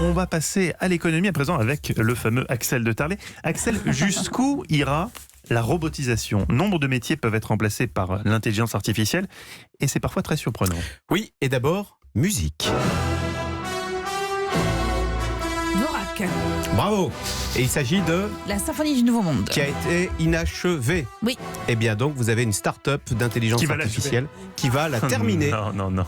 On va passer à l'économie à présent avec le fameux Axel de Tarlet. Axel, jusqu'où ira la robotisation? Nombre de métiers peuvent être remplacés par l'intelligence artificielle et c'est parfois très surprenant. Oui, et d'abord, musique. Dvorak, Bravo. Et il s'agit de... la symphonie du Nouveau Monde. qui a été inachevée. Oui. Eh bien donc, vous avez une start-up d'intelligence Qui va artificielle qui va la terminer. Non.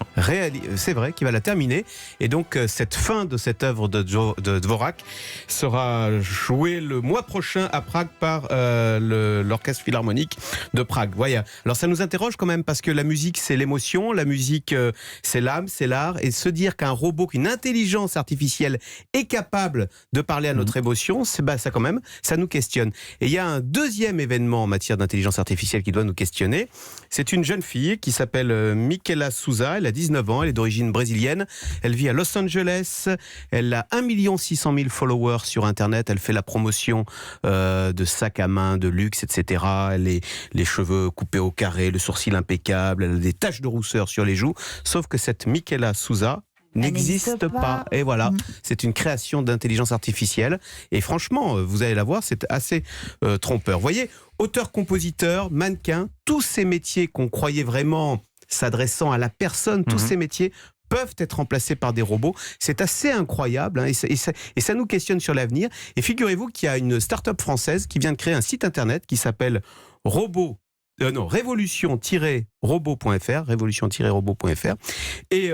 C'est vrai, qui va la terminer. Et donc, cette fin de cette œuvre de Dvorak sera jouée le mois prochain à Prague par l'Orchestre Philharmonique de Prague. Voilà. Alors, ça nous interroge quand même parce que la musique, c'est l'émotion. La musique, c'est l'âme, c'est l'art. Et se dire qu'un robot, qu'une intelligence artificielle est capable de parler à notre émotion, ça quand même, ça nous questionne. Et il y a un deuxième événement en matière d'intelligence artificielle qui doit nous questionner. C'est une jeune fille qui s'appelle Miquela Souza. Elle a 19 ans, elle est d'origine brésilienne. Elle vit à Los Angeles. Elle a 1 600 000 followers sur Internet. Elle fait la promotion de sacs à main, de luxe, etc. Elle a les cheveux coupés au carré, le sourcil impeccable. Elle a des taches de rousseur sur les joues. Sauf que cette Miquela Souza n'existe pas. Et voilà, c'est une création d'intelligence artificielle. Et franchement, vous allez la voir, c'est assez trompeur. Vous voyez, auteur-compositeur, mannequin, tous ces métiers qu'on croyait vraiment s'adressant à la personne, tous ces métiers peuvent être remplacés par des robots. C'est assez incroyable, hein, et ça nous questionne sur l'avenir. Et figurez-vous qu'il y a une start-up française qui vient de créer un site internet qui s'appelle révolution-robot.fr, et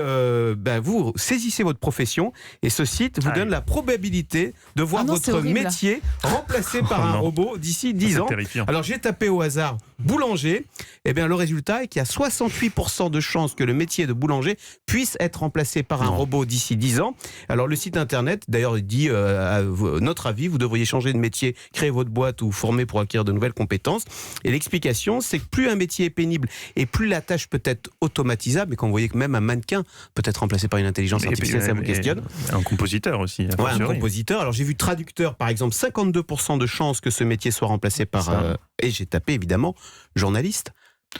vous saisissez votre profession et ce site vous donne la probabilité de voir votre métier remplacé par un robot d'ici 10 ans. Terrifiant. Alors j'ai tapé au hasard boulanger, et bien le résultat est qu'il y a 68% de chances que le métier de boulanger puisse être remplacé par un robot d'ici 10 ans. Alors le site internet d'ailleurs dit à notre avis, vous devriez changer de métier, créer votre boîte ou former pour acquérir de nouvelles compétences. Et l'explication, c'est que plus un métier est pénible et plus la tâche peut être automatisable, et quand vous voyez que même un mannequin peut être remplacé par une intelligence artificielle, ça vous questionne. Un compositeur aussi. Ouais, un compositeur. Alors j'ai vu traducteur, par exemple, 52% de chances que ce métier soit remplacé par... et j'ai tapé évidemment journaliste.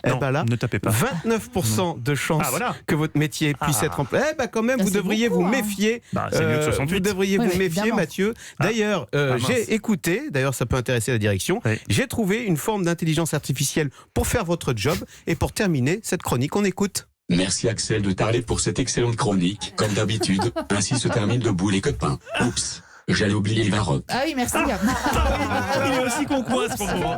Non, ne tapez pas. 29% de chances que votre métier puisse être remplacé. Quand même, vous devriez vous méfier. C'est mieux que 68. Vous devriez vous méfier, évidemment. Mathieu. D'ailleurs, j'ai écouté, d'ailleurs ça peut intéresser la direction, j'ai trouvé une forme d'intelligence artificielle pour faire votre job. Et pour terminer cette chronique, on écoute. Merci Axel de Tarlet pour cette excellente chronique. Comme d'habitude, ainsi se termine Debout les copains. Oups, j'allais oublier Varrock. Ah oui, merci. Il est aussi qu'on coince pour le moment.